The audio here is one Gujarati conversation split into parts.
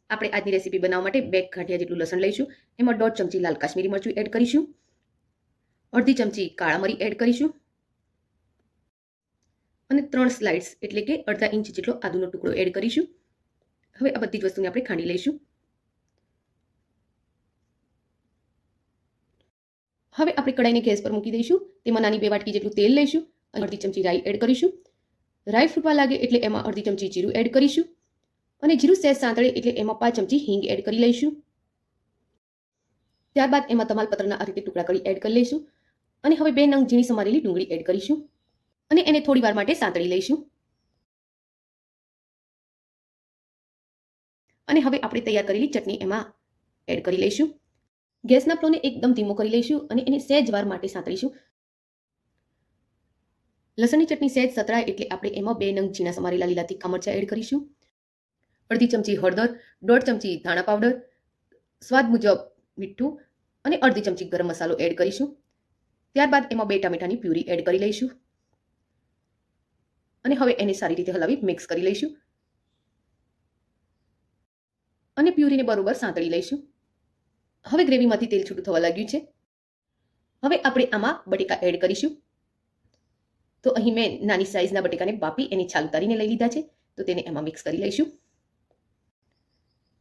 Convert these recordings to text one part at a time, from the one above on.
આપણે આજની રેસીપી બનાવવા માટે 2 ગાંઠિયા જેટલું લસણ લઈશું. એમાં 1.5 ચમચી લાલ કાશ્મીરી મરચું એડ કરીશું. અડધી ચમચી કાળા મરી એડ કરીશું અને 3 સ્લાઇડ્સ એટલે કે અડધા ઇંચ જેટલો આદુનો ટુકડો એડ કરીશું. હવે આ બધી જ વસ્તુને આપણે ખાંડી લઈશું. હવે આપણે કડાઈને ગેસ પર મૂકી દઈશું. તેમાં નાની 2 વાટકી જેટલું તેલ લઈશું અને અડધી ચમચી રાઈ એડ કરીશું. રાઈ ફૂટવા લાગે એટલે એમાં અડધી ચમચી જીરું એડ કરીશું અને જીરું સહેજ સાંતળે એટલે એમાં 5 ચમચી હિંગ એડ કરી લઈશું. ત્યારબાદ એમાં તમાલપત્રના આ રીતે ટુકડા કરી એડ કરી લઈશું અને હવે 2 નંગ ઝીણી સમારેલી ડુંગળી એડ કરીશું અને એને થોડી વાર માટે સાંતળી લઈશું. અને હવે આપણે તૈયાર કરેલી ચટણી એમાં એડ કરી લઈશું. ગેસના ફ્લોને એકદમ ધીમો કરી લઈશું અને એને સહેજ વાર માટે સાંતળીશું. લસણની ચટણી સહેજ સતળાય એટલે આપણે એમાં 2 નંગ ઝીણા સમારેલા લીલા તીખા મરચાં એડ કરીશું. અડધી ચમચી હળદર, 1.5 ચમચી ધાણા પાવડર, સ્વાદ મુજબ મીઠું અને અડધી ચમચી ગરમ મસાલો એડ કરીશું. ત્યારબાદ એમાં 2 ટામેટાની પ્યુરી એડ કરી લઈશું અને હવે એને સારી રીતે હલાવી મિક્સ કરી લઈશું અને પ્યુરીને બરોબર સાંતળી લઈશું. હવે ગ્રેવીમાંથી તેલ છૂટું થવા લાગ્યું છે. હવે આપણે આમાં બટેકા એડ કરીશું. તો અહીં મેં નાની સાઈઝના બટેકાને બાફી એની છાલ ઉતારીને લઈ લીધા છે. તો તેને એમાં મિક્સ કરી લઈશું.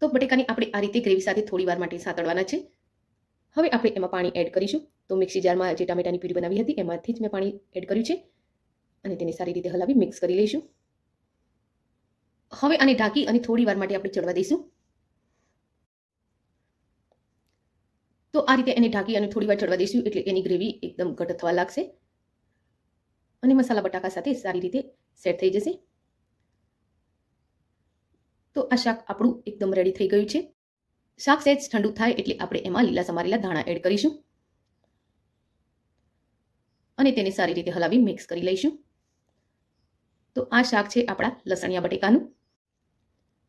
તો બટેકાને આપણે આ રીતે ગ્રેવી સાથે થોડી વાર માટે સાંતળવાના છે. હવે આપણે એમાં પાણી એડ કરીશું. તો મિક્સી જારમાં જે ટામેટાની પ્યુરી બનાવી હતી એમાંથી જ મેં પાણી એડ કર્યું છે અને તેને સારી રીતે હલાવી મિક્સ કરી લઈશું. હવે આને ઢાંકી અને થોડી વાર માટે આપણે ચડવા દઈશું. તો આ રીતે એને ઢાંકી અને થોડી વાર ચડવા દઈશું એટલે એની ગ્રેવી એકદમ ઘટ થવા લાગશે અને મસાલા બટાકા સાથે સારી રીતે સેટ થઈ જશે. તો આ શાક આપણું એકદમ રેડી થઈ ગયું છે. શાક સહેજ ઠંડુ થાય એટલે આપણે એમાં લીલા સમારેલા ધાણા એડ કરીશું અને તેને સારી રીતે હલાવી મિક્સ કરી લઈશું. તો આ શાક છે આપણા લસણિયા બટેકાનું.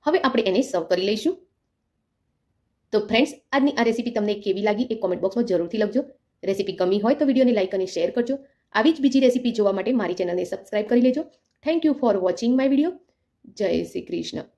હવે આપણે એને સર્વ કરી લઈશું. તો ફ્રેન્ડ્સ, આજની આ રેસીપી તમને કેવી લાગી એ કોમેન્ટ બોક્સમાં જરૂરથી લખજો. રેસીપી ગમી હોય તો વિડીયોને લાઈક અને શેર કરજો. આવી જ બીજી રેસીપી જોવા માટે મારી ચેનલને સબસ્ક્રાઇબ કરી લેજો. Thank you for watching my video. જય શ્રી કૃષ્ણ.